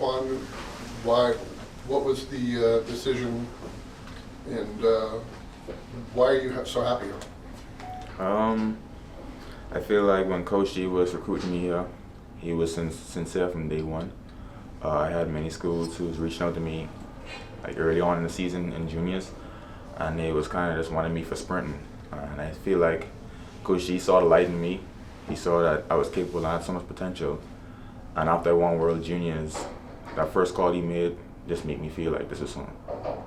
Antoine, what was the decision, and why are you so happy here? I feel like when Coach G was recruiting me here, he was sincere from day one. I had many schools who was reaching out to me like early on in the season in juniors, and they was kind of just wanting me for sprinting. And I feel like Coach G saw the light in me. He saw that I was capable and I had so much potential. And after I won World Juniors, that first call he made just made me feel like this is something.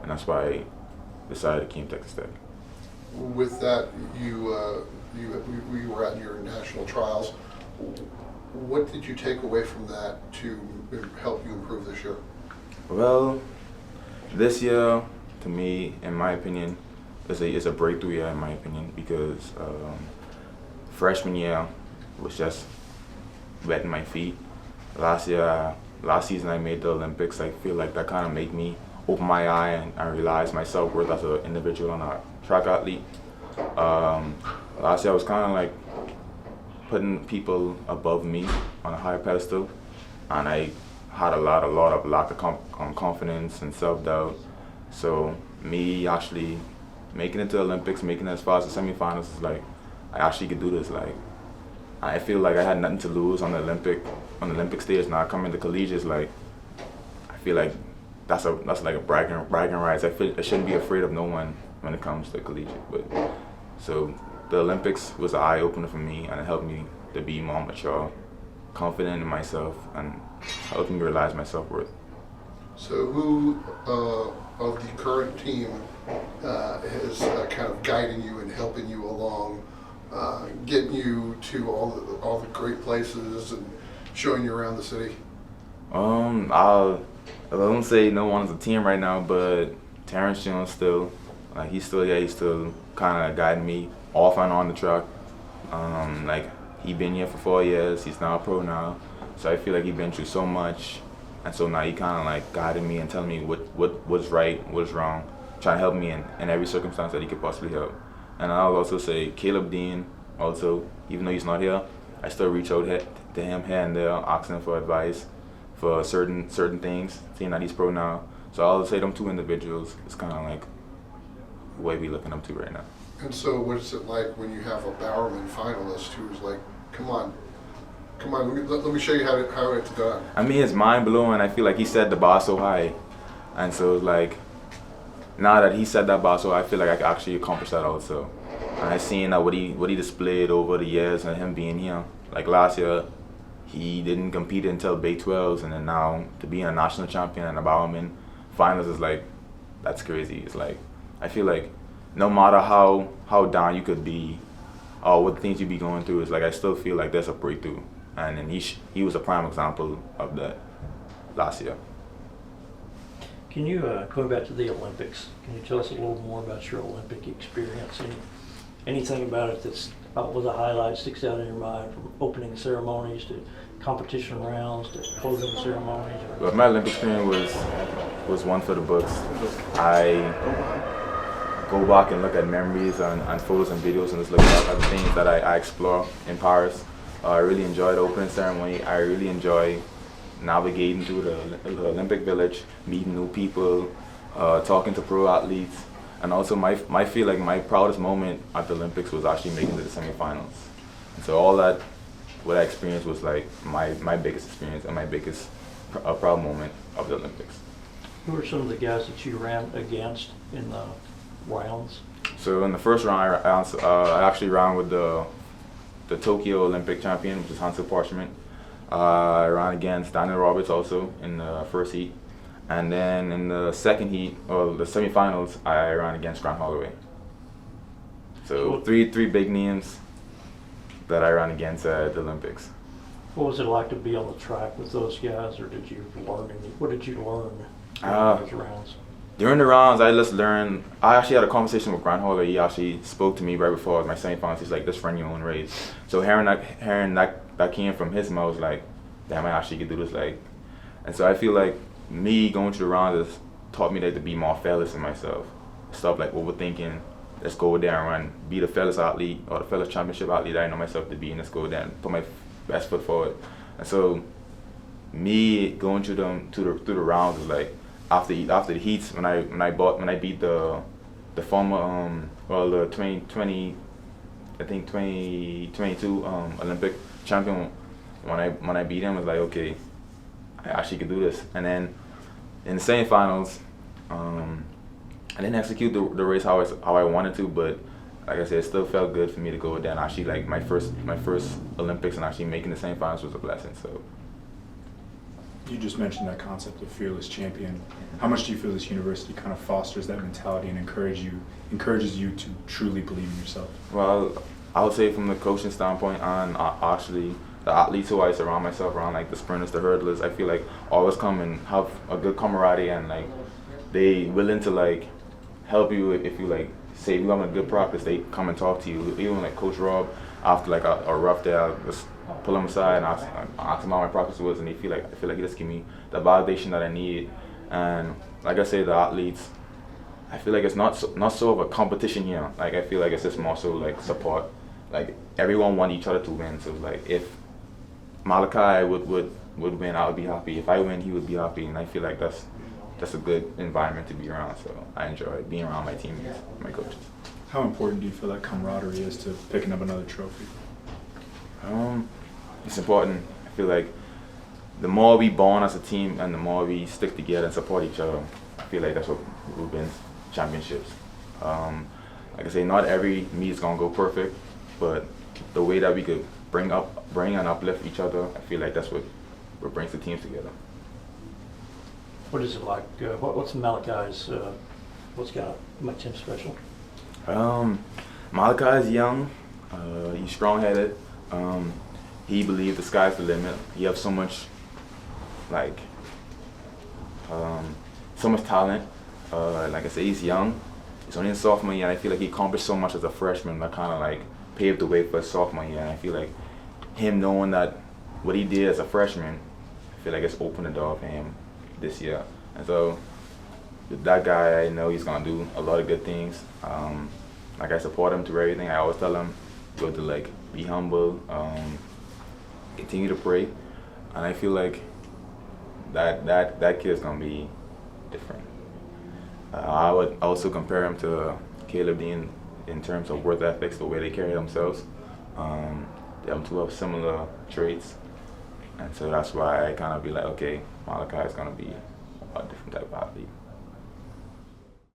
And that's why I decided to keep Texas Tech. With that, you were at your national trials. What did you take away from that to help you improve this year? Well, this year, to me, in my opinion, is a breakthrough year in my opinion, because freshman year was just wetting my feet. Last season I made the Olympics. I feel like that kind of made me open my eye and I realized my self-worth as an individual and a track athlete. Last year I was kind of like putting people above me on a higher pedestal, and I had a lot of lack of confidence and self-doubt. So me actually making it to the Olympics, making it as far as the semifinals, is like I actually could do this. Like I feel like I had nothing to lose on the Olympic stage. Now coming to collegiate, like I feel like that's like a bragging rights. I shouldn't be afraid of no one when it comes to collegiate. But so the Olympics was an eye opener for me, and it helped me to be more mature, confident in myself, and helped me realize my self-worth. So who of the current team is kind of guiding you and helping you along, getting you to all the great places and showing you around the city? I don't say no one on the team right now, but Terrence Jones still, like he's still kind of guiding me off and on the track. Like he been here for 4 years. He's now a pro now, so I feel like he's been through so much, and so now he kind of like guiding me and telling me what's right, what's wrong, trying to help me in every circumstance that he could possibly help. And I'll also say Caleb Dean also, even though he's not here, I still reach out to him here and there, asking him for advice for certain things, seeing that he's pro now. So I'll say them two individuals is kind of like the way we looking up to right now. And so what is it like when you have a Bowerman finalist who's like, come on, let me show you how it's done? I mean, it's mind blowing. I feel like he set the bar so high, and so it's like now that he set that bar so high, I feel like I can actually accomplish that also. And I seen that what he displayed over the years and him being here. Like last year, he didn't compete until Big 12s, and then now to be a national champion and a Bowerman finals is like, that's crazy. It's like I feel like no matter how down you could be, or what things you be going through, it's like I still feel like there's a breakthrough. And then he was a prime example of that last year. Can you, going back to the Olympics, can you tell us a little more about your Olympic experience? Anything about it that's was a highlight, sticks out in your mind, from opening ceremonies to competition rounds to closing ceremonies? Well, my Olympic experience was one for the books. I go back and look at memories and photos and videos and just look back at the things that I explore in Paris. I really enjoyed the opening ceremony. I really enjoy navigating through the Olympic Village, meeting new people, talking to pro athletes, and also my feel like my proudest moment at the Olympics was actually making it to the semifinals. And so all that, what I experienced was like my biggest experience and my biggest proud moment of the Olympics. Who are some of the guys that you ran against in the rounds? So in the first round, I actually ran with the Tokyo Olympic champion, which is Hansel Parchment. I ran against Daniel Roberts also in the first heat. And then in the second heat, or the semifinals, I ran against Grant Holloway. So three big names that I ran against at the Olympics. What was it like to be on the track with those guys, or did you learn what did you learn during those rounds? During the rounds, I just learned. I actually had a conversation with Grant Holloway. He actually spoke to me right before my semifinals. He's like, "Just run your own race." So hearing that came from his mouth, like, damn, I actually could do this. Like, and so I feel like me going through the rounds has taught me that to be more fearless in myself. Stop like overthinking. Let's go there and run. Be the fearless athlete or the fearless championship athlete that I know myself to be, and let's go there and put my best foot forward. And so me going through them through the rounds was like after the heats when I beat the former the 2020 I think 2022 Olympic champion when I beat him, it was like, okay, I actually could do this. And then in the semifinals, I didn't execute the race how I wanted to, but like I said, it still felt good for me to go there and actually like my first Olympics and actually making the semifinals was a blessing. So. You just mentioned that concept of fearless champion. How much do you feel this university kind of fosters that mentality and encourages you to truly believe in yourself? Well, I would say from the coaching standpoint and actually the athletes who I surround myself around, like the sprinters, the hurdlers, I feel like always come and have a good camaraderie and like they willing to like help you if you like say you're having a good practice, they come and talk to you. Even like Coach Rob, after like a rough day, I'll just pull him aside and ask him how my practice was, and I feel like he just give me the validation that I need. And like I say, the athletes, I feel like it's not so of a competition here. Like I feel like it's just more so like support. Like everyone want each other to win. So like if Malachi would win, I would be happy. If I win, he would be happy, and I feel like that's a good environment to be around. So I enjoy being around my teammates, my coaches. How important do you feel that camaraderie is to picking up another trophy? It's important. I feel like the more we bond as a team and the more we stick together and support each other, I feel like that's what will win championships. Like I say, not every meet is gonna go perfect, but the way that we could bring and uplift each other, I feel like that's what brings the teams together. What is it like? What's Malachi's? What's got makes him special? Malachi is young. He's strong-headed. He believes the sky's the limit. He has so much, like, so much talent. Like I said, he's young. He's only in sophomore year, and I feel like he accomplished so much as a freshman that kind of like paved the way for his sophomore year. And I feel like him knowing that what he did as a freshman, I feel like it's opened the door for him this year. And so with that guy, I know he's gonna do a lot of good things. Like I support him through everything. I always tell him go to like be humble, continue to pray, and I feel like that kid's gonna be different. I would also compare him to Caleb Dean in terms of work ethics, the way they carry themselves. Them two have similar traits, and so that's why I kind of be like, okay, Malachi is gonna be a different type of athlete.